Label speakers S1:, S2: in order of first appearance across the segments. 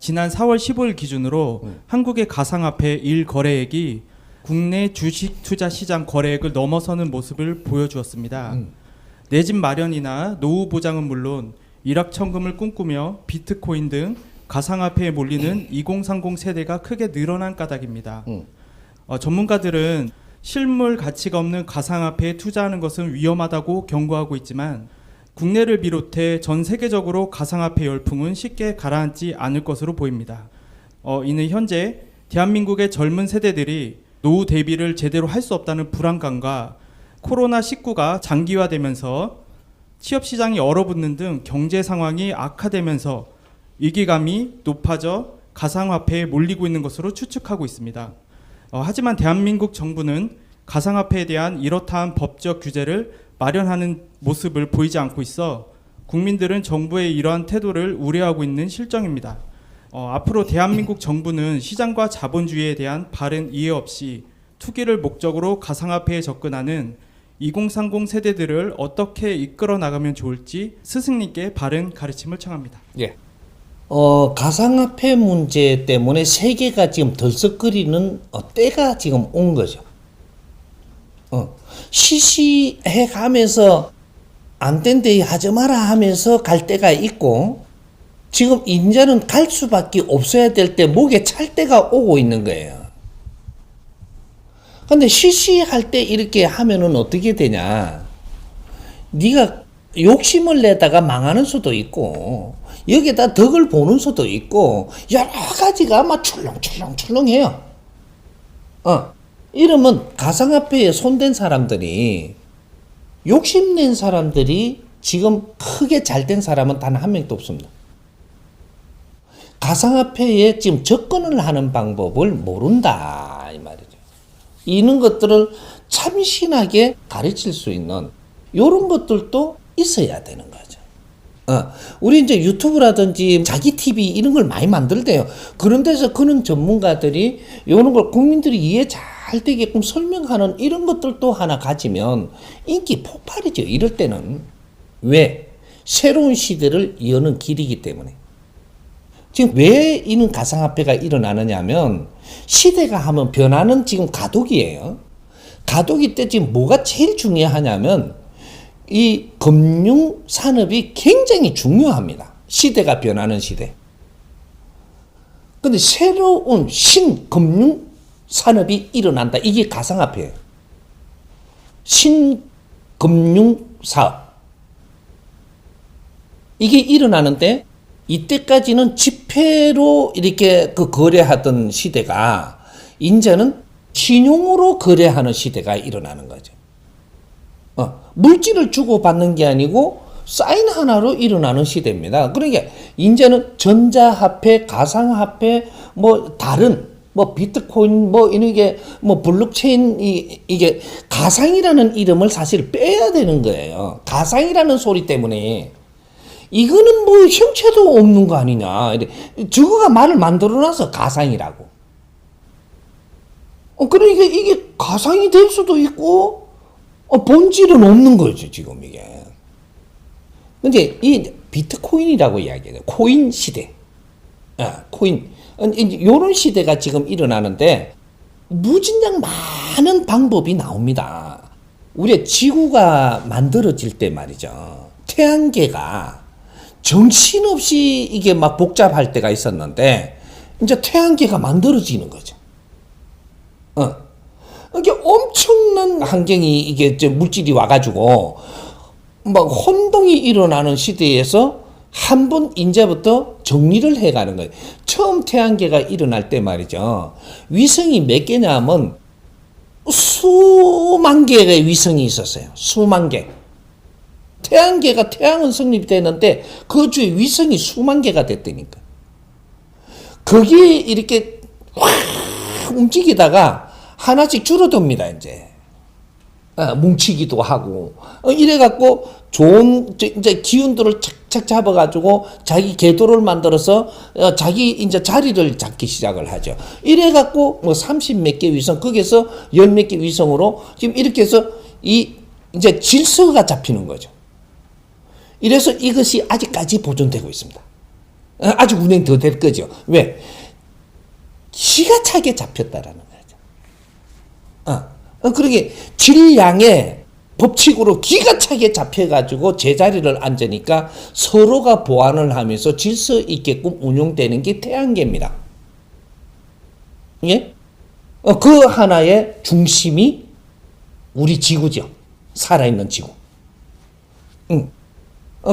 S1: 지난 4월 15일 기준으로 한국의 가상화폐 1거래액이 국내 주식 투자 시장 거래액을 넘어서는 모습을 보여주었습니다. 내 집 마련이나 노후 보장은 물론 일확천금을 꿈꾸며 비트코인 등 가상화폐에 몰리는 2030 세대가 크게 늘어난 까닭입니다. 전문가들은 실물 가치가 없는 가상화폐에 투자하는 것은 위험하다고 경고하고 있지만 국내를 비롯해 전 세계적으로 가상화폐 열풍은 쉽게 가라앉지 않을 것으로 보입니다. 이는 현재 대한민국의 젊은 세대들이 노후 대비를 제대로 할 수 없다는 불안감과 코로나19가 장기화되면서 취업시장이 얼어붙는 등 경제 상황이 악화되면서 위기감이 높아져 가상화폐에 몰리고 있는 것으로 추측하고 있습니다. 하지만 대한민국 정부는 가상화폐에 대한 이렇다한 법적 규제를 마련하는 모습을 보이지 않고 있어 국민들은 정부의 이러한 태도를 우려하고 있는 실정입니다. 앞으로 대한민국 정부는 시장과 자본주의에 대한 바른 이해 없이 투기를 목적으로 가상화폐에 접근하는 2030 세대들을 어떻게 이끌어 나가면 좋을지 스승님께 바른 가르침을 청합니다.
S2: 예. 가상화폐 문제 때문에 세계가 지금 들썩거리는 때가 지금 온 거죠. 시시해 가면서 안 된대 하지 마라 하면서 갈 때가 있고 지금 이제는 갈 수밖에 없어야 될 때 목에 찰 때가 오고 있는 거예요. 근데 시시할 때 이렇게 하면은 어떻게 되냐? 네가 욕심을 내다가 망하는 수도 있고 여기다 덕을 보는 수도 있고 여러 가지가 막 출렁출렁해요. 이러면 가상화폐에 손댄 사람들이 욕심낸 사람들이 지금 크게 잘된 사람은 단 한 명도 없습니다. 가상화폐에 지금 접근을 하는 방법을 모른다 이 말이죠. 이런 것들을 참신하게 가르칠 수 있는 이런 것들도 있어야 되는 거죠. 우리 이제 유튜브라든지 자기 TV 이런 걸 많이 만들대요. 그런 데서 그런 전문가들이 이런 걸 국민들이 이해 잘 되게끔 설명하는 이런 것들도 하나 가지면 인기 폭발이죠. 이럴 때는. 왜? 새로운 시대를 여는 길이기 때문에. 지금 왜 이런 가상화폐가 일어나느냐 하면 시대가 하면 변화는 지금 가독이에요. 가독이 때 지금 뭐가 제일 중요하냐면 이 금융산업이 굉장히 중요합니다. 시대가 변하는 시대. 근데 새로운 신금융산업이 일어난다. 이게 가상화폐예요. 신금융사업. 이게 일어나는데 이때까지는 지폐로 이렇게 거래하던 시대가 이제는 신용으로 거래하는 시대가 일어나는 거죠. 물질을 주고받는 게 아니고 사인 하나로 일어나는 시대입니다. 그러니까 이제는 전자화폐, 가상화폐, 다른 비트코인 이런 게 블록체인 이게 가상이라는 이름을 사실 빼야 되는 거예요. 가상이라는 소리 때문에 이거는 형체도 없는 거 아니냐. 저거가 말을 만들어놔서 가상이라고. 그러니까 이게 가상이 될 수도 있고, 본질은 없는 거죠, 지금 이게. 근데 이 비트코인이라고 이야기해요. 코인 시대. 코인. 요런 시대가 지금 일어나는데, 무진장 많은 방법이 나옵니다. 우리 지구가 만들어질 때 말이죠. 태양계가 정신없이 이게 막 복잡할 때가 있었는데 이제 태양계가 만들어지는 거죠. 이게 엄청난 환경이 이게 이제 물질이 와가지고 막 혼동이 일어나는 시대에서 한 번 이제부터 정리를 해가는 거예요. 처음 태양계가 일어날 때 말이죠. 위성이 몇 개냐면 수만 개의 위성이 있었어요. 수만 개. 태양은 성립되는데 그 주에 위성이 수만 개가 됐다니까. 거기에 이렇게 확 움직이다가 하나씩 줄어듭니다. 이제 뭉치기도 하고 이래갖고 좋은 이제 기운들을 착착 잡아가지고 자기 궤도를 만들어서 자기 이제 자리를 잡기 시작을 하죠. 이래갖고 30 몇 개 위성 거기서 10 몇 개 위성으로 지금 이렇게 해서 이제 질서가 잡히는 거죠. 이래서 이것이 아직까지 보존되고 있습니다. 아직 운행 더 될 거죠. 왜? 기가 차게 잡혔다라는 거죠. 그러게 질량의 법칙으로 기가 차게 잡혀가지고 제자리를 앉으니까 서로가 보완을 하면서 질서 있게끔 운용되는 게 태양계입니다. 예? 그 하나의 중심이 우리 지구죠. 살아있는 지구.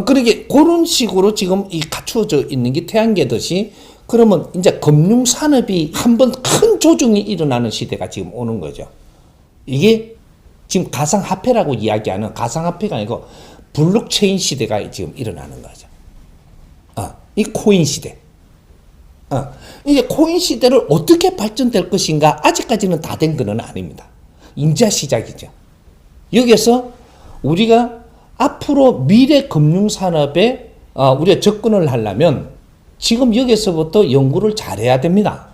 S2: 그러게 그런 식으로 지금 이 갖추어져 있는 게 태양계듯이 그러면 이제 금융산업이 한번 큰 조정이 일어나는 시대가 지금 오는 거죠. 이게 지금 가상화폐라고 이야기하는 가상화폐가 아니고 블록체인 시대가 지금 일어나는 거죠. 이 코인 시대. 이제 코인 시대를 어떻게 발전될 것인가 아직까지는 다 된 건 아닙니다. 이제 시작이죠. 여기서 우리가 앞으로 미래 금융산업에 우리가 접근을 하려면 지금 여기서부터 연구를 잘해야 됩니다.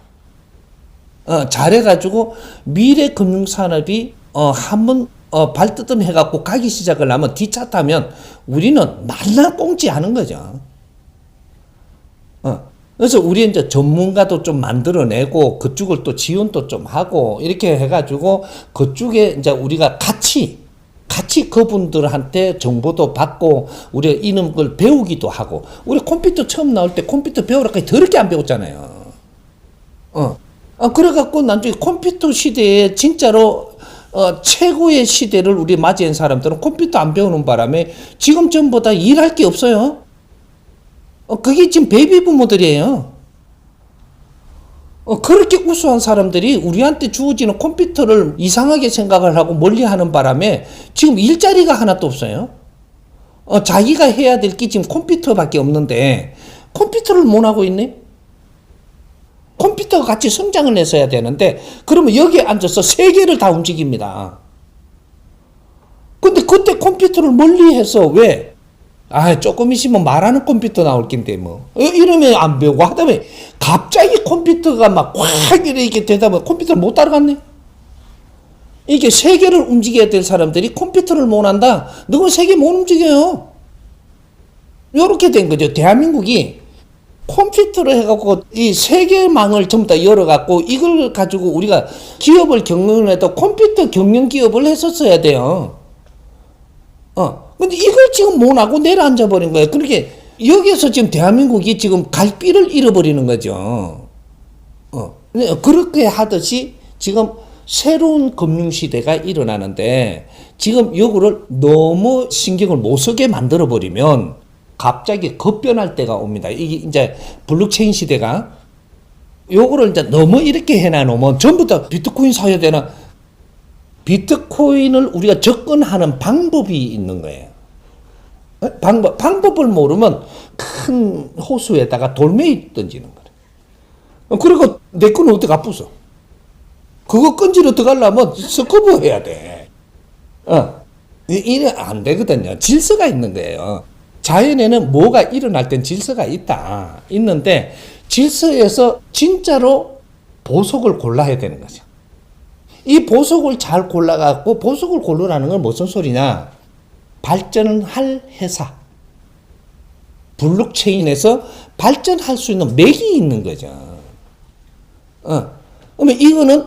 S2: 잘해가지고 미래 금융산업이 한번 발돋움 해갖고 가기 시작을 하면 뒤차 타면 우리는 날날 꽁지하는 거죠. 그래서 우리 이제 전문가도 좀 만들어내고 그쪽을 또 지원도 좀 하고 이렇게 해가지고 그쪽에 이제 우리가 같이 그분들한테 정보도 받고 우리가 이런 걸 배우기도 하고 우리 컴퓨터 처음 나올 때 컴퓨터 배우라까지 더럽게 안 배웠잖아요. 그래갖고 나중에 컴퓨터 시대에 진짜로 최고의 시대를 우리 맞이한 사람들은 컴퓨터 안 배우는 바람에 지금 전부 다 일할 게 없어요. 그게 지금 베이비 부모들이에요. 그렇게 우수한 사람들이 우리한테 주어지는 컴퓨터를 이상하게 생각을 하고 멀리하는 바람에 지금 일자리가 하나도 없어요. 자기가 해야 될 게 지금 컴퓨터밖에 없는데 컴퓨터를 못 하고 있네. 컴퓨터가 같이 성장을 했어야 되는데 그러면 여기에 앉아서 세계를 다 움직입니다. 근데 그때 컴퓨터를 멀리해서 왜? 조금 있으면 말하는 컴퓨터 나올 낀데 뭐. 이러면 안 배우고 하다 보니 갑자기 컴퓨터가 막 확 이렇게 되다 보니 컴퓨터를 못 따라갔네. 이게 세계를 움직여야 될 사람들이 컴퓨터를 못 한다. 너는 세계 못 움직여요. 요렇게 된 거죠. 대한민국이 컴퓨터를 해갖고 이 세계망을 전부 다 열어갖고 이걸 가지고 우리가 기업을 경영해도 컴퓨터 경영 기업을 했었어야 돼요. 근데 이걸 지금 못하고 내려앉아 버린 거예요. 그렇게 여기서 지금 대한민국이 지금 갈 길을 잃어버리는 거죠. 그렇게 하듯이 지금 새로운 금융시대가 일어나는데 지금 요거를 너무 신경을 못 쓰게 만들어 버리면 갑자기 급변할 때가 옵니다. 이게 이제 블록체인 시대가 요거를 이제 너무 이렇게 해놔놓으면 전부 다 비트코인 사야 되나? 비트코인을 우리가 접근하는 방법이 있는 거예요. 방법을 모르면 큰 호수에다가 돌멩이 던지는 거예요. 그리고 내 거는 어떻게 갚았어? 그거 건지러 들어가려면 스커버 해야 돼. 이래 안 되거든요. 질서가 있는 거예요. 자연에는 뭐가 일어날 땐 질서가 있다. 있는데 질서에서 진짜로 보석을 골라야 되는 거죠. 이 보석을 잘 골라갖고 보석을 고르라는 건 무슨 소리냐? 발전을 할 회사. 블록체인에서 발전할 수 있는 맥이 있는 거죠. 그러면 이거는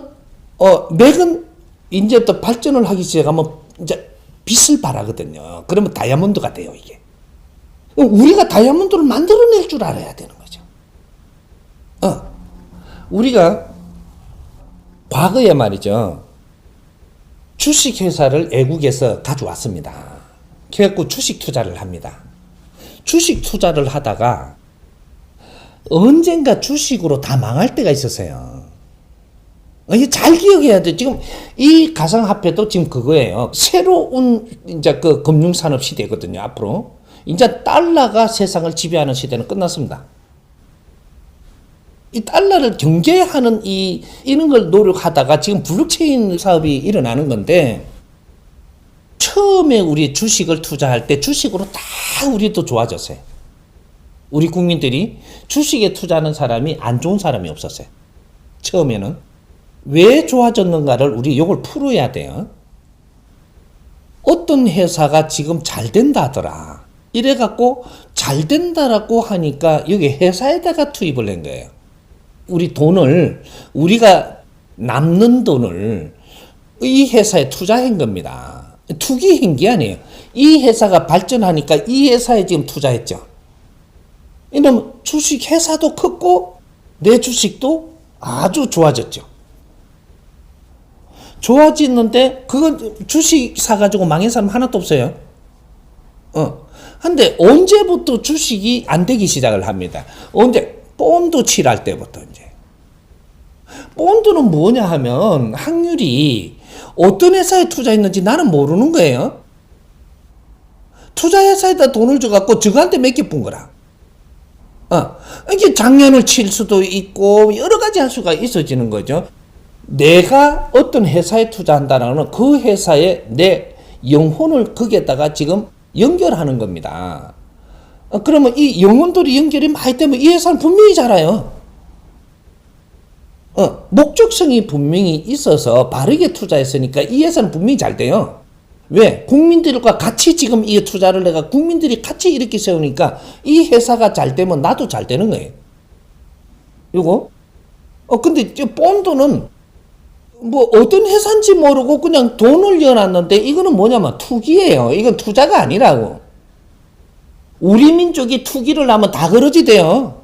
S2: 맥은 이제 또 발전을 하기 시작하면 이제 빛을 발하거든요. 그러면 다이아몬드가 돼요, 이게. 우리가 다이아몬드를 만들어낼 줄 알아야 되는 거죠. 우리가 과거에 말이죠. 주식회사를 외국에서 가져왔습니다. 그래갖고 주식 투자를 합니다. 주식 투자를 하다가 언젠가 주식으로 다 망할 때가 있었어요. 이게 잘 기억해야 돼. 지금 이 가상화폐도 지금 그거예요. 새로운 이제 그 금융산업 시대거든요. 앞으로. 이제 달러가 세상을 지배하는 시대는 끝났습니다. 이 달러를 경계하는 이런 걸 노력하다가 지금 블록체인 사업이 일어나는 건데 처음에 우리 주식을 투자할 때 주식으로 다 우리도 좋아졌어요. 우리 국민들이 주식에 투자하는 사람이 안 좋은 사람이 없었어요. 처음에는. 왜 좋아졌는가를 우리 이걸 풀어야 돼요. 어떤 회사가 지금 잘 된다 하더라. 이래갖고 잘 된다라고 하니까 여기 회사에다가 투입을 한 거예요. 우리 돈을, 우리가 남는 돈을 이 회사에 투자한 겁니다. 투기한 게 아니에요. 이 회사가 발전하니까 이 회사에 지금 투자했죠. 이러면 주식 회사도 컸고 내 주식도 아주 좋아졌죠. 좋아지는데 그건 주식 사가지고 망한 사람 하나도 없어요. 근데 언제부터 주식이 안 되기 시작을 합니다. 언제? 본드 칠할 때부터 이제. 본드는 뭐냐 하면 확률이 어떤 회사에 투자했는지 나는 모르는 거예요. 투자회사에다 돈을 줘갖고 저한테 맡겨본 거라. 이게 작년을 칠 수도 있고 여러 가지 할 수가 있어지는 거죠. 내가 어떤 회사에 투자한다는 그 회사에 내 영혼을 거기에다가 지금 연결하는 겁니다. 그러면 이 영혼들이 연결이 많이 되면 이 회사는 분명히 잘해요. 목적성이 분명히 있어서 바르게 투자했으니까 이 회사는 분명히 잘 돼요. 왜? 국민들과 같이 지금 이 투자를 내가 국민들이 같이 이렇게 세우니까 이 회사가 잘 되면 나도 잘 되는 거예요. 요거? 근데 본드는 뭐 어떤 회사인지 모르고 그냥 돈을 넣어놨는데 이거는 뭐냐면 투기예요. 이건 투자가 아니라고. 우리 민족이 투기를 하면 다 그러지 돼요.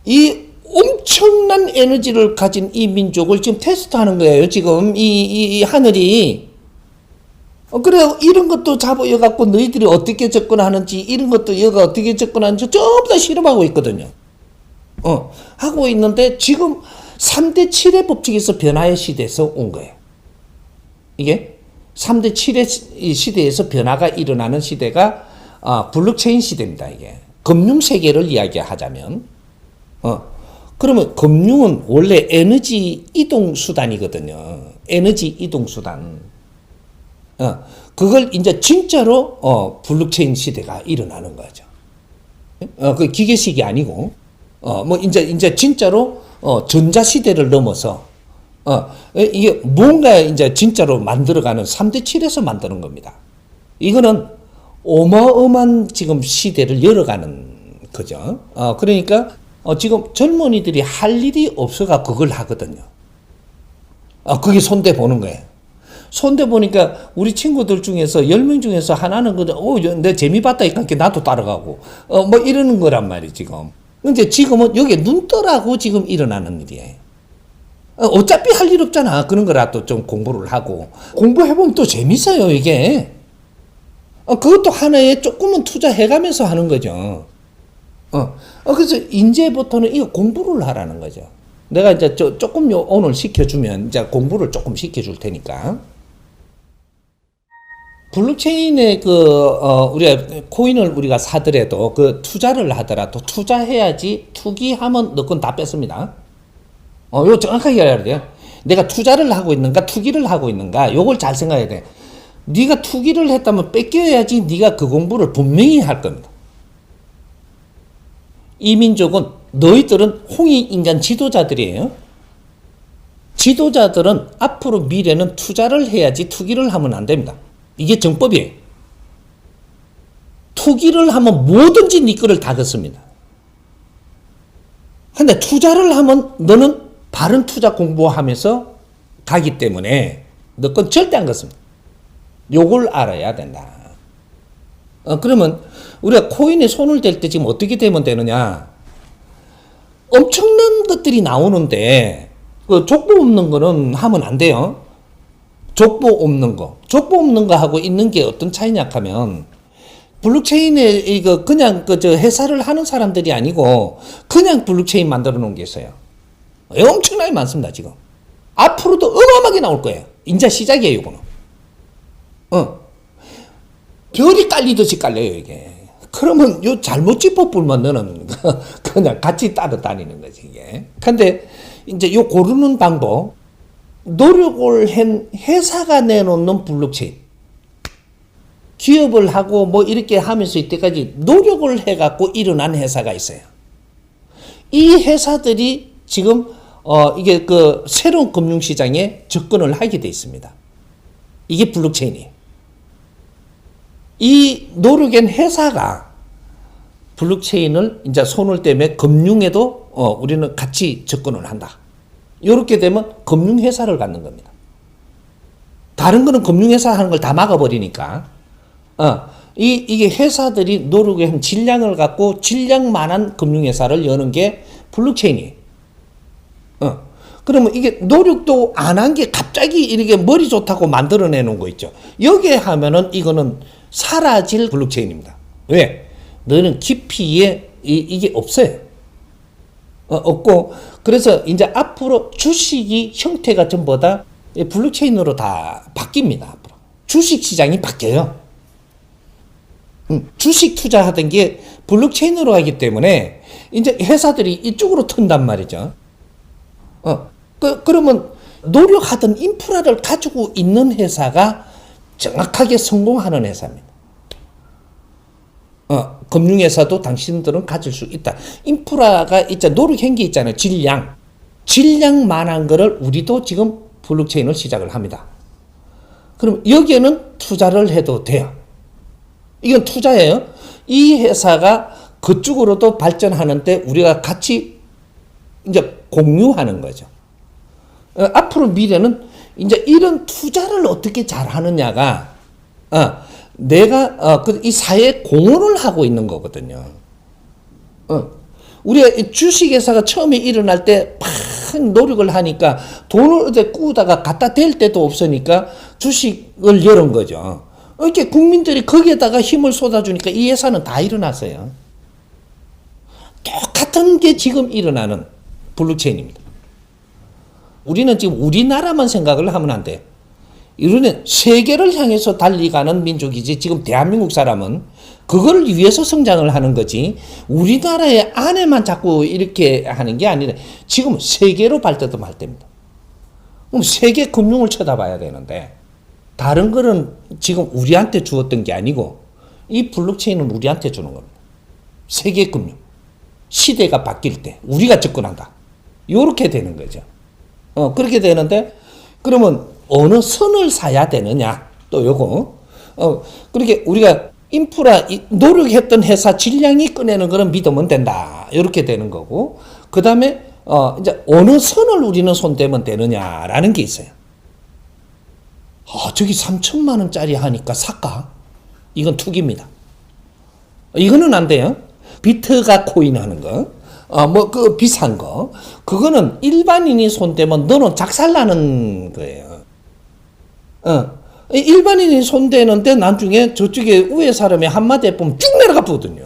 S2: 이 엄청난 에너지를 가진 이 민족을 지금 테스트하는 거예요. 지금 이 하늘이. 그래 이런 것도 잡아여갖고 너희들이 어떻게 접근하는지 이런 것도 여가 어떻게 접근하는지 전부 다 실험하고 있거든요. 하고 있는데 지금 3대 7의 법칙에서 변화의 시대에서 온 거예요. 이게 3대 7의 시대에서 변화가 일어나는 시대가 블록체인 시대입니다. 이게 금융 세계를 이야기하자면 그러면 금융은 원래 에너지 이동 수단이거든요. 에너지 이동 수단. 그걸 이제 진짜로 블록체인 시대가 일어나는 거죠. 그 기계식이 아니고 뭐 이제 진짜로 전자 시대를 넘어서 이게 뭔가 이제 진짜로 만들어가는 3대 7에서 만드는 겁니다. 이거는 어마어마한 지금 시대를 열어가는 거죠. 그러니까 지금 젊은이들이 할 일이 없어가 그걸 하거든요. 그게 손대 보는 거예요. 손대 보니까 우리 친구들 중에서 10명 중에서 하나는 내 재미 봤다 이렇게 나도 따라가고 뭐 이러는 거란 말이에요, 지금. 근데 지금은 여기에 눈 떠라고 지금 일어나는 일이에요. 어차피 할 일 없잖아. 그런 거라도 좀 공부를 하고. 공부해보면 또 재밌어요, 이게. 그것도 하나에 조금은 투자해가면서 하는 거죠. 그래서 이제부터는 이거 공부를 하라는 거죠. 내가 이제 조금 오늘 시켜주면 이제 공부를 조금 시켜줄 테니까. 블록체인에 우리가 코인을 우리가 사더라도 투자를 하더라도 투자해야지 투기하면 너 건 다 뺐습니다. 이거 정확하게 알아야 돼요. 내가 투자를 하고 있는가 투기를 하고 있는가 요걸 잘 생각해야 돼. 네가 투기를 했다면 뺏겨야지 네가 그 공부를 분명히 할 겁니다. 이 민족은 너희들은 홍익인간 지도자들이에요. 지도자들은 앞으로 미래는 투자를 해야지 투기를 하면 안 됩니다. 이게 정법이에요. 투기를 하면 뭐든지 네 거를 다 걷습니다. 근데 투자를 하면 너는 바른 투자 공부하면서 가기 때문에 너 건 절대 안 걷습니다. 요걸 알아야 된다. 그러면 우리가 코인에 손을 댈 때 지금 어떻게 되면 되느냐? 엄청난 것들이 나오는데 그 족보 없는 거는 하면 안 돼요. 족보 없는 거 하고 있는 게 어떤 차이냐 하면 블록체인에 이거 그냥 회사를 하는 사람들이 아니고 그냥 블록체인 만들어 놓은 게 있어요. 엄청나게 많습니다, 지금. 앞으로도 어마어마하게 나올 거예요. 이제 시작이에요, 이거는. 별이 깔리듯이 깔려요, 이게. 그러면 요 잘못 짚어보면 너는 그냥 같이 따라다니는 거지, 이게. 근데 이제 요 고르는 방법, 노력을 한 회사가 내놓는 블록체인. 기업을 하고 뭐 이렇게 하면서 이때까지 노력을 해갖고 일어난 회사가 있어요. 이 회사들이 지금 이게 새로운 금융시장에 접근을 하게 돼 있습니다. 이게 블록체인이에요. 이 노력한 회사가 블록체인을 이제 손을 떼면 금융에도 우리는 같이 접근을 한다. 이렇게 되면 금융회사를 갖는 겁니다. 다른 거는 금융회사 하는 걸 다 막아버리니까, 이게 회사들이 노력한 질량을 갖고 질량만한 금융회사를 여는 게 블록체인이에요. 그러면 이게 노력도 안 한 게 갑자기 이렇게 머리 좋다고 만들어내 놓은 거 있죠. 여기에 하면은 이거는 사라질 블록체인입니다. 왜? 너는 깊이에 이게 없어요. 없고, 그래서 이제 앞으로 주식이 형태가 전부 다 블록체인으로 다 바뀝니다. 앞으로. 주식 시장이 바뀌어요. 주식 투자하던 게 블록체인으로 하기 때문에 이제 회사들이 이쪽으로 튼단 말이죠. 그러면 노력하던 인프라를 가지고 있는 회사가 정확하게 성공하는 회사입니다. 금융회사도 당신들은 가질 수 있다. 인프라가 있자, 노력한 게 있잖아요. 질량만한 거를 우리도 지금 블록체인을 시작을 합니다. 그럼 여기에는 투자를 해도 돼요. 이건 투자예요. 이 회사가 그쪽으로도 발전하는데 우리가 같이 이제 공유하는 거죠. 앞으로 미래는 이제 이런 투자를 어떻게 잘 하느냐가, 내가 이 사회에 공헌을 하고 있는 거거든요. 우리가 주식회사가 처음에 일어날 때 막 노력을 하니까 돈을 어디 꾸다가 갖다 댈 데도 없으니까 주식을 열은 거죠. 이렇게 국민들이 거기에다가 힘을 쏟아주니까 이 회사는 다 일어났어요. 똑같은 게 지금 일어나는 블록체인입니다. 우리는 지금 우리나라만 생각을 하면 안 돼. 이거는 세계를 향해서 달리가는 민족이지, 지금 대한민국 사람은 그걸 위해서 성장을 하는 거지, 우리나라의 안에만 자꾸 이렇게 하는 게 아니라 지금 세계로 발돋움 할 때입니다. 그럼 세계 금융을 쳐다봐야 되는데, 다른 거는 지금 우리한테 주었던 게 아니고 이 블록체인은 우리한테 주는 겁니다. 세계 금융. 시대가 바뀔 때 우리가 접근한다. 이렇게 되는 거죠. 그렇게 되는데, 그러면 어느 선을 사야 되느냐, 또 요거. 그렇게 우리가 인프라, 노력했던 회사 질량이 꺼내는 거는 믿으면 된다. 이렇게 되는 거고, 그 다음에, 이제 어느 선을 우리는 손대면 되느냐라는 게 있어요. 저기 3천만 원짜리 하니까 살까? 이건 투기입니다. 이거는 안 돼요. 비트가 코인 하는 거. 그 비싼 거. 그거는 일반인이 손대면 너는 작살나는 거예요. 일반인이 손대는데 나중에 저쪽에 위에 사람이 한마디 보면 쭉 내려가 보거든요.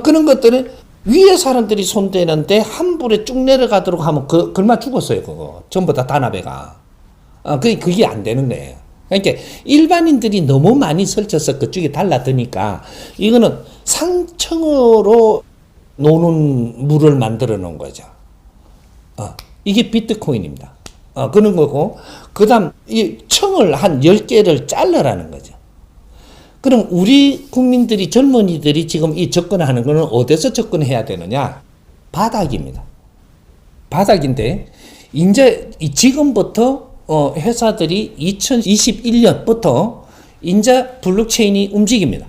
S2: 그런 것들은 위에 사람들이 손대는데 한 불에 쭉 내려가도록 하면 그만 죽었어요. 그거. 전부 다 단합회가. 그게 안 되는 거예요. 그러니까 일반인들이 너무 많이 설쳐서 그쪽에 달라드니까 이거는 상층으로 노는 물을 만들어 놓은 거죠. 이게 비트코인입니다. 그런 거고, 그 다음, 이 층을 한 10개를 잘라라는 거죠. 그럼 우리 국민들이, 젊은이들이 지금 이 접근하는 거는 어디서 접근해야 되느냐? 바닥입니다. 바닥인데, 이제 지금부터 회사들이 2021년부터 이제 블록체인이 움직입니다.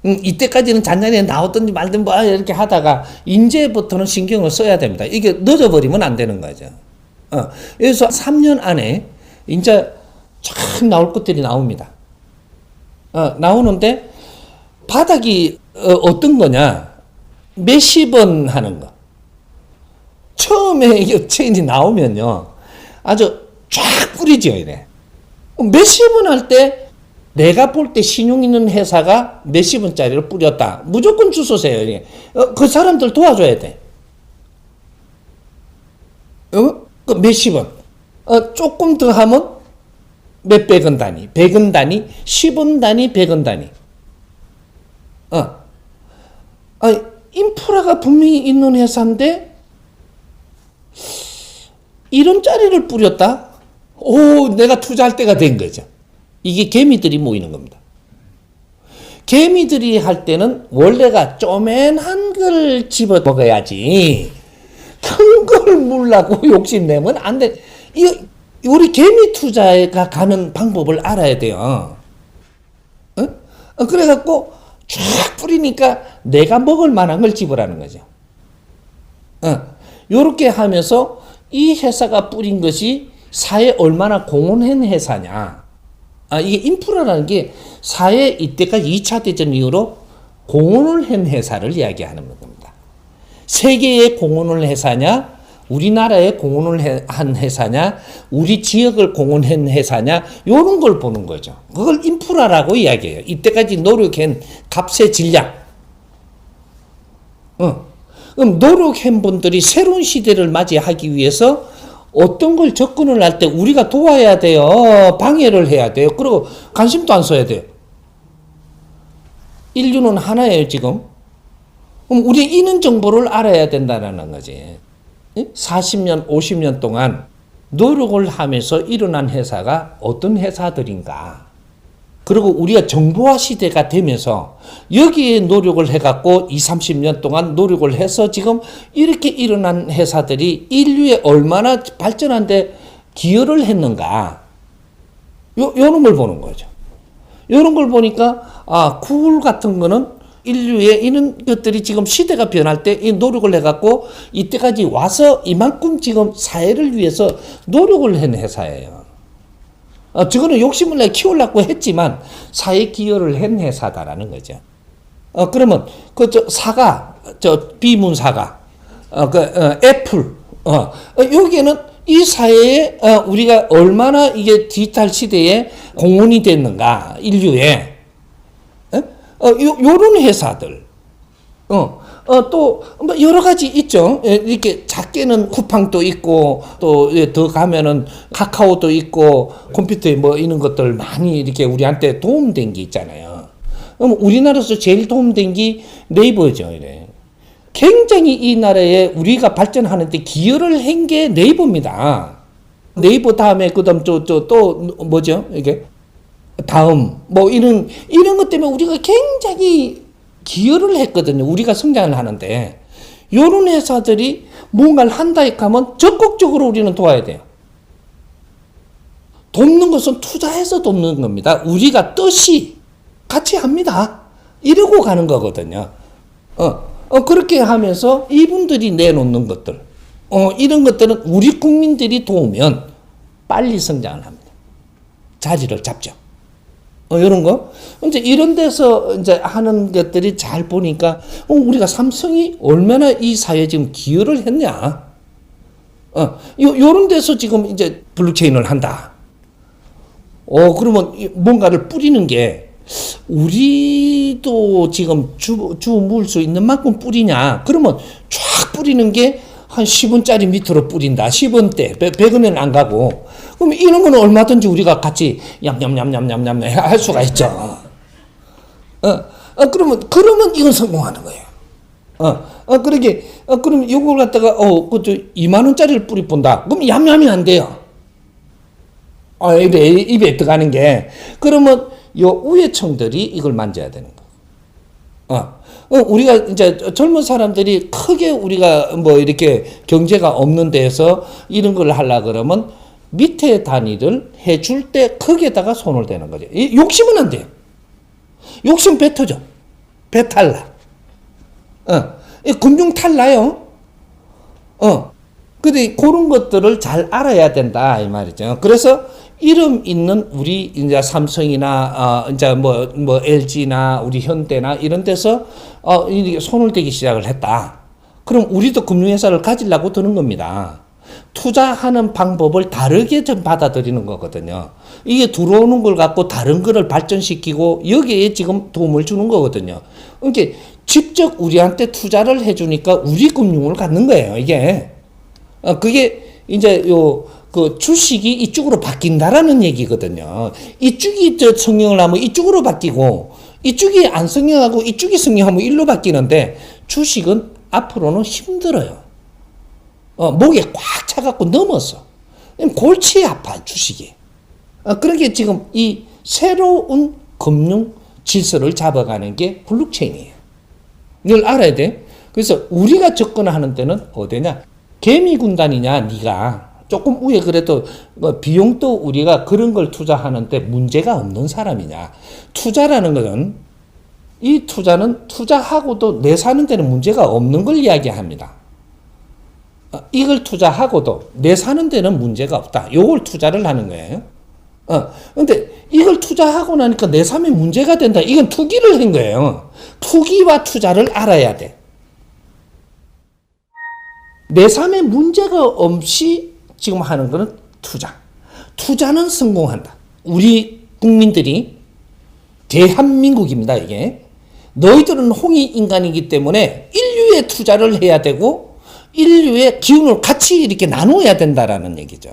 S2: 이때까지는 잔잔히 나오든지 말든 뭐 이렇게 하다가 이제부터는 신경을 써야 됩니다. 이게 늦어버리면 안 되는 거죠. 그래서 3년 안에 이제 쫙 나올 것들이 나옵니다. 나오는데 바닥이 어떤 거냐? 몇십 원 하는 거. 처음에 이 체인이 나오면요, 아주 쫙 뿌리지어야 돼. 몇십 원 할 때 내가 볼 때 신용 있는 회사가 몇십 원짜리를 뿌렸다. 무조건 주소세요. 그 사람들 도와줘야 돼. 그 몇십 원. 조금 더 하면 몇백 원 단위, 100원 단위, 10원 단위, 100원 단위. 인프라가 분명히 있는 회사인데 1원짜리를 뿌렸다? 내가 투자할 때가 된 거죠. 이게 개미들이 모이는 겁니다. 개미들이 할 때는 원래가 쪼맨한 걸 집어 먹어야지 큰 걸 물라고 욕심내면 안 돼. 우리 개미 투자가 가는 방법을 알아야 돼요. 그래갖고 쫙 뿌리니까 내가 먹을 만한 걸 집으라는 거죠. 요렇게 하면서 이 회사가 뿌린 것이 사회에 얼마나 공헌한 회사냐. 이게 인프라라는 게 사회 이때까지 2차 대전 이후로 공헌을 한 회사를 이야기하는 겁니다. 세계에 공헌을 회사냐, 우리나라에 공헌을 한 회사냐, 우리 지역을 공헌한 회사냐, 요런 걸 보는 거죠. 그걸 인프라라고 이야기해요. 이때까지 노력한 값의 질량. 그럼 노력한 분들이 새로운 시대를 맞이하기 위해서 어떤 걸 접근을 할 때 우리가 도와야 돼요. 방해를 해야 돼요. 그리고 관심도 안 써야 돼요. 인류는 하나예요, 지금. 그럼 우리 이런 정보를 알아야 된다는 거지. 40년, 50년 동안 노력을 하면서 일어난 회사가 어떤 회사들인가. 그리고 우리가 정보화 시대가 되면서 여기에 노력을 해갖고 20, 30년 동안 노력을 해서 지금 이렇게 일어난 회사들이 인류에 얼마나 발전한데 기여를 했는가. 요런 걸 보는 거죠. 요런 걸 보니까, 구글 같은 거는 인류의 이런 것들이 지금 시대가 변할 때 이 노력을 해갖고 이때까지 와서 이만큼 지금 사회를 위해서 노력을 한 회사예요. 저거는 욕심을 내 키우려고 했지만 사회 기여를 한 회사다라는 거죠. 그러면 사과, 비문 사과, 애플, 여기에는 이 사회에 우리가 얼마나 이게 디지털 시대에 공헌이 됐는가, 인류에. 요런 회사들. 또, 여러 가지 있죠. 이렇게 작게는 쿠팡도 있고, 또 더 가면은 카카오도 있고, 컴퓨터에 뭐 이런 것들 많이 이렇게 우리한테 도움된 게 있잖아요. 그럼 우리나라에서 제일 도움된 게 네이버죠. 이래. 굉장히 이 나라에 우리가 발전하는데 기여를 한 게 네이버입니다. 네이버 다음에 그 다음 또 뭐죠? 이게 다음 뭐 이런 것 때문에 우리가 굉장히 기여를 했거든요. 우리가 성장을 하는데 이런 회사들이 뭔가를 한다 하면 적극적으로 우리는 도와야 돼요. 돕는 것은 투자해서 돕는 겁니다. 우리가 뜻이 같이 합니다. 이러고 가는 거거든요. 그렇게 하면서 이분들이 내놓는 것들, 이런 것들은 우리 국민들이 도우면 빨리 성장을 합니다. 자리를 잡죠. 이런 거. 이제 이런 데서 이제 하는 것들이 잘 보니까, 우리가 삼성이 얼마나 이 사회에 지금 기여를 했냐. 요런 데서 지금 이제 블록체인을 한다. 그러면 뭔가를 뿌리는 게, 우리도 지금 주물 수 있는 만큼 뿌리냐. 그러면 쫙 뿌리는 게 한 10원짜리 밑으로 뿌린다. 10원대, 100원은 안 가고. 그럼 이런 거는 얼마든지 우리가 같이 냠냠냠냠냠냠 할 수가 있죠. 그러면 이건 성공하는 거예요. 그럼 이걸 갖다가, 2만원짜리를 뿌리 본다. 그럼 얌얌이 안 돼요. 입에 들어가는 게. 그러면 요 우회청들이 이걸 만져야 되는 거. 우리가 이제 젊은 사람들이 크게 우리가 뭐 이렇게 경제가 없는 데서 이런 걸 하려 그러면 밑에 단위를 해줄 때 크게다가 손을 대는 거죠. 욕심은 안 돼요. 욕심 뱉어져. 배탈나. 금융 탈나요. 근데 그런 것들을 잘 알아야 된다 이 말이죠. 그래서 이름 있는 우리 이제 삼성이나 이제 뭐 LG나 우리 현대나 이런 데서 손을 대기 시작을 했다. 그럼 우리도 금융회사를 가지려고 드는 겁니다. 투자하는 방법을 다르게 좀 받아들이는 거거든요. 이게 들어오는 걸 갖고 다른 거를 발전시키고 여기에 지금 도움을 주는 거거든요. 그러니까 직접 우리한테 투자를 해주니까 우리 금융을 갖는 거예요. 이게 그게 이제 그 주식이 이쪽으로 바뀐다라는 얘기거든요. 이쪽이 성령을 하면 이쪽으로 바뀌고 이쪽이 안 성령하고 이쪽이 성령하면 일로 바뀌는데 주식은 앞으로는 힘들어요. 목에 꽉 차갖고 넘어서 골치 아파 주식이. 그렇게 지금 이 새로운 금융 질서를 잡아가는 게 블록체인이에요. 이걸 알아야 돼. 그래서 우리가 접근하는 데는 어디냐? 개미 군단이냐, 네가 조금 위에 그래도 뭐 비용도 우리가 그런 걸 투자하는데 문제가 없는 사람이냐. 투자라는 것은 이 투자는 투자하고도 내 사는 데는 문제가 없는 걸 이야기합니다. 이걸 투자하고도 내 사는 데는 문제가 없다. 요걸 투자를 하는 거예요. 근데 이걸 투자하고 나니까 내 삶에 문제가 된다. 이건 투기를 한 거예요. 투기와 투자를 알아야 돼. 내 삶에 문제가 없이 지금 하는 거는 투자. 투자는 성공한다. 우리 국민들이 대한민국입니다, 이게. 너희들은 홍익인간이기 때문에 인류에 투자를 해야 되고 인류의 기운을 같이 이렇게 나누어야 된다라는 얘기죠.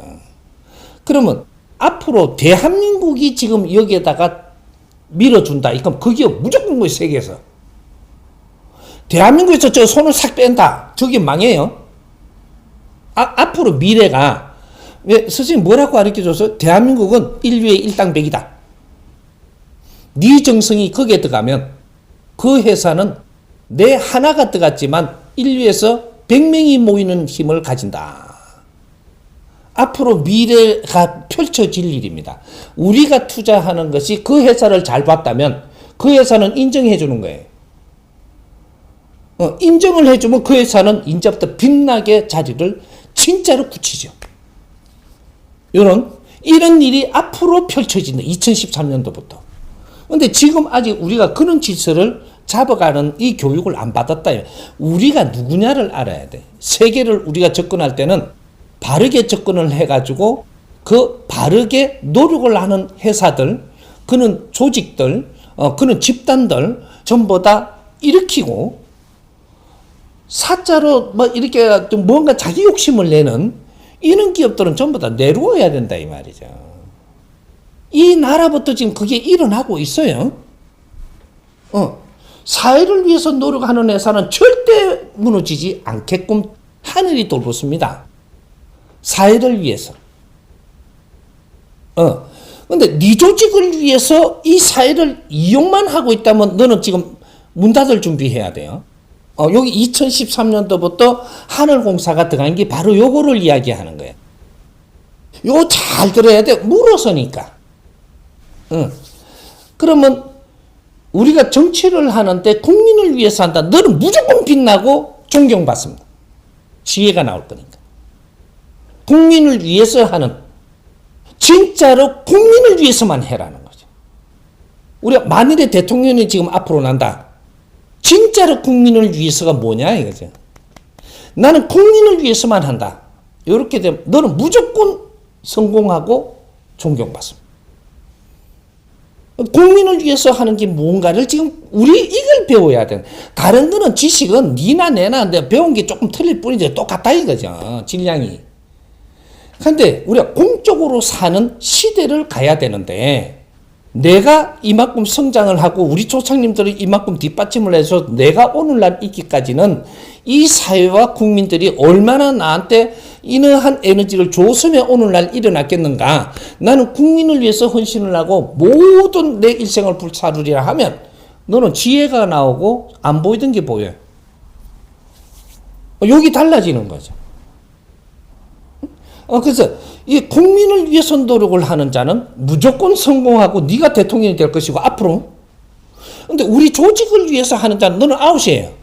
S2: 그러면 앞으로 대한민국이 지금 여기에다가 밀어준다. 그럼 그게 무조건 거예요, 세계에서. 대한민국에서 저 손을 싹 뺀다. 저게 망해요. 앞으로 미래가, 왜 스승이 뭐라고 가르쳐줘서 대한민국은 인류의 일당백이다. 네 정성이 거기에 들어가면 그 회사는 내 하나가 들어갔지만 인류에서 100명이 모이는 힘을 가진다. 앞으로 미래가 펼쳐질 일입니다. 우리가 투자하는 것이 그 회사를 잘 봤다면 그 회사는 인정해 주는 거예요. 인정을 해주면 그 회사는 이제부터 빛나게 자리를 진짜로 굳히죠. 이런 일이 앞으로 펼쳐진다. 2013년도부터. 근데 지금 아직 우리가 그런 질서를 잡아가는 이 교육을 안 받았다. 우리가 누구냐를 알아야 돼. 세계를 우리가 접근할 때는 바르게 접근을 해가지고 그 바르게 노력을 하는 회사들, 그는 조직들, 그는 집단들 전부 다 일으키고 사자로 뭐 이렇게 좀 뭔가 자기 욕심을 내는 이런 기업들은 전부 다 내려와야 된다 이 말이죠. 이 나라부터 지금 그게 일어나고 있어요. 사회를 위해서 노력하는 회사는 절대 무너지지 않게끔 하늘이 돌보습니다. 사회를 위해서. 근데 네 조직을 위해서 이 사회를 이용만 하고 있다면 너는 지금 문 닫을 준비해야 돼요. 여기 2013년도부터 하늘공사가 들어간 게 바로 요거를 이야기하는 거예요. 요거 잘 들어야 돼. 물어서니까. 그러면 우리가 정치를 하는데 국민을 위해서 한다. 너는 무조건 빛나고 존경받습니다. 지혜가 나올 거니까. 국민을 위해서 하는, 진짜로 국민을 위해서만 해라는 거죠. 우리가 만일에 대통령이 지금 앞으로 난다. 진짜로 국민을 위해서가 뭐냐 이거죠. 나는 국민을 위해서만 한다. 이렇게 되면 너는 무조건 성공하고 존경받습니다. 국민을 위해서 하는 게 뭔가를 지금 우리 이걸 배워야 돼. 다른 거는 지식은 니나 내나 내가 배운 게 조금 틀릴 뿐이지 똑같다 이거죠. 질량이. 근데 우리가 공적으로 사는 시대를 가야 되는데 내가 이만큼 성장을 하고 우리 조상님들이 이만큼 뒷받침을 해서 내가 오늘날 있기까지는 이 사회와 국민들이 얼마나 나한테 이러한 에너지를 줬으면 오늘날 일어났겠는가. 나는 국민을 위해서 헌신을 하고 모든 내 일생을 불사르리라 하면 너는 지혜가 나오고 안 보이던 게 보여요. 여기 달라지는 거죠. 그래서 이 국민을 위해서 노력을 하는 자는 무조건 성공하고 네가 대통령이 될 것이고 앞으로. 근데 우리 조직을 위해서 하는 자는 너는 아웃이에요.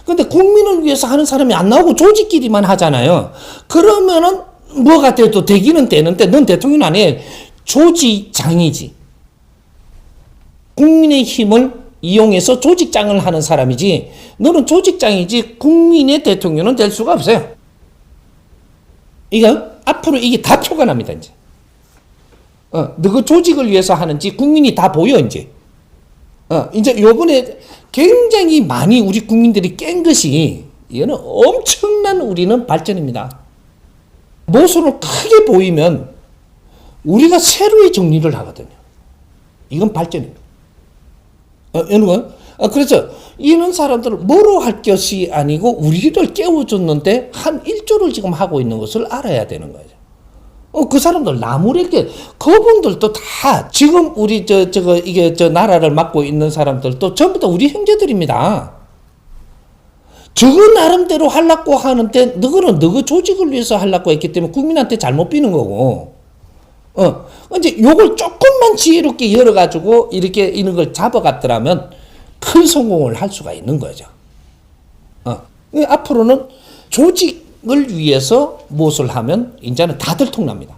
S2: 근데 국민을 위해서 하는 사람이 안 나오고 조직끼리만 하잖아요. 그러면은 뭐가 돼도 되기는 되는데 넌 대통령 아니에요. 조직장이지. 국민의 힘을 이용해서 조직장을 하는 사람이지 너는 조직장이지 국민의 대통령은 될 수가 없어요. 이거 앞으로 이게 다 표가 납니다, 이제. 너그 조직을 위해서 하는지 국민이 다 보여, 이제. 이제 요번에 굉장히 많이 우리 국민들이 깬 것이 이거는 엄청난 우리는 발전입니다. 모습을 크게 보이면 우리가 새로이 정리를 하거든요. 이건 발전입니다. 여러분, 그래서 이런 사람들을 뭐로 할 것이 아니고 우리를 깨워줬는데 한 1조를 지금 하고 있는 것을 알아야 되는 거죠. 그 사람들 나무래게 그분들도 다 지금 우리 나라를 맡고 있는 사람들도 전부 다 우리 형제들입니다. 저거 나름대로 하려고 하는데 너는 너그 조직을 위해서 하려고 했기 때문에 국민한테 잘못 비는 거고. 이제 요걸 조금만 지혜롭게 열어가지고 이렇게 이런 걸 잡아갔더라면 큰 성공을 할 수가 있는 거죠. 앞으로는 조직을 위해서 무엇을 하면 이제는 다 들통납니다.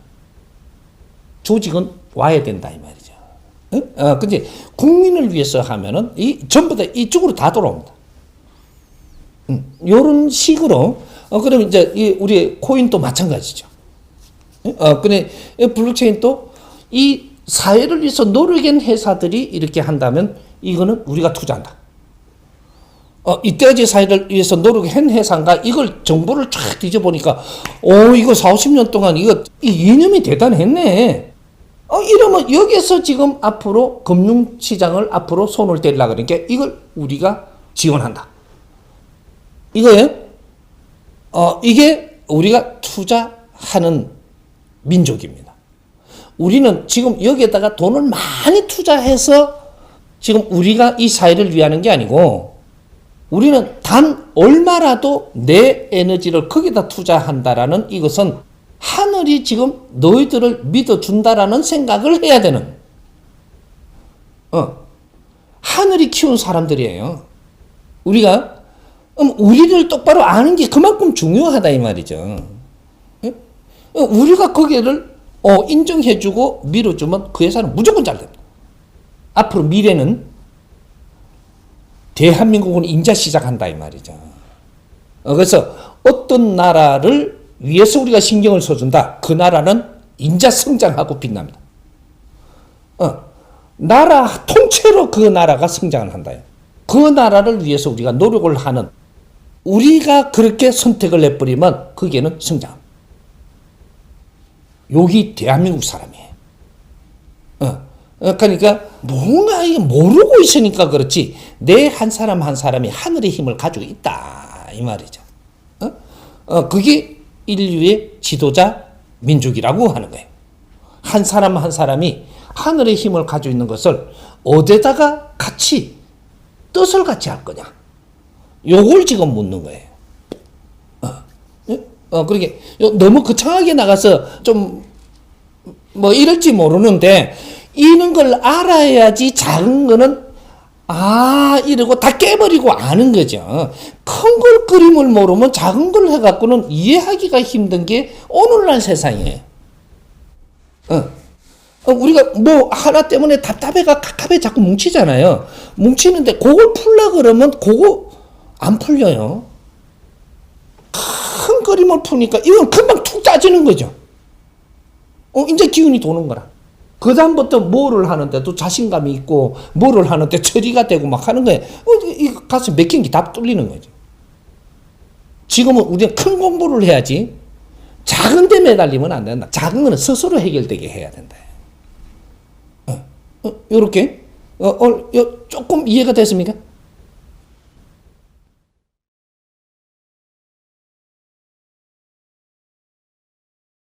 S2: 조직은 와야 된다 이 말이죠. 근데 국민을 위해서 하면은 전부 다 이쪽으로 다 돌아옵니다. 요런 식으로 그럼 이제 우리 코인도 마찬가지죠. 근데 블록체인도 이 사회를 위해서 노력한 회사들이 이렇게 한다면 이거는 우리가 투자한다. 이때까지 사회를 위해서 노력한 회사인가 이걸 정보를 쫙 뒤져보니까 이거 40~50년 동안 이 이념이 대단했네. 이러면 여기서 지금 앞으로 금융시장을 앞으로 손을 떼려고 그러니까 이걸 우리가 지원한다. 이거예요. 이게 우리가 투자하는 민족입니다. 우리는 지금 여기에다가 돈을 많이 투자해서 지금 우리가 이 사회를 위하는 게 아니고 우리는 단 얼마라도 내 에너지를 거기다 투자한다라는 이것은 하늘이 지금 너희들을 믿어준다라는 생각을 해야 되는 하늘이 키운 사람들이에요. 우리가 우리를 똑바로 아는 게 그만큼 중요하다 이 말이죠. 우리가 거기를 인정해주고 밀어주면 그 회사는 무조건 잘 됩니다. 앞으로 미래는 대한민국은 인자 시작한다 이 말이죠. 그래서 어떤 나라를 위해서 우리가 신경을 써준다. 그 나라는 인자 성장하고 빛납니다. 나라 통째로 그 나라가 성장을 한다. 그 나라를 위해서 우리가 노력을 하는 우리가 그렇게 선택을 해버리면 거기에는 성장. 여기 대한민국 사람이에요. 그러니까 뭔가 이게 모르고 있으니까 그렇지 내 한 사람 한 사람이 하늘의 힘을 가지고 있다 이 말이죠. 그게 인류의 지도자 민족이라고 하는 거예요. 한 사람 한 사람이 하늘의 힘을 가지고 있는 것을 어디다가 같이 뜻을 같이 할 거냐. 요걸 지금 묻는 거예요. 그러게 너무 거창하게 나가서 좀 뭐 이럴지 모르는데 이런 걸 알아야지 작은 거는 이러고 다 깨버리고 아는 거죠. 큰 걸 그림을 모르면 작은 걸 해갖고는 이해하기가 힘든 게 오늘날 세상이에요. 우리가 뭐 하나 때문에 답답해가 갑갑해 자꾸 뭉치잖아요. 뭉치는데 그걸 풀라 그러면 그거 안 풀려요. 큰 그림을 푸니까 이건 금방 툭 짜지는 거죠. 이제 기운이 도는 거라. 그 다음부터 뭐를 하는데도 자신감이 있고 뭐를 하는데 처리가 되고 막 하는 거예요. 이 가슴 맥힌 게 다 뚫리는 거죠. 지금은 우리가 큰 공부를 해야지 작은 데 매달리면 안 된다. 작은 거는 스스로 해결되게 해야 된다. 요렇게 조금 이해가 됐습니까?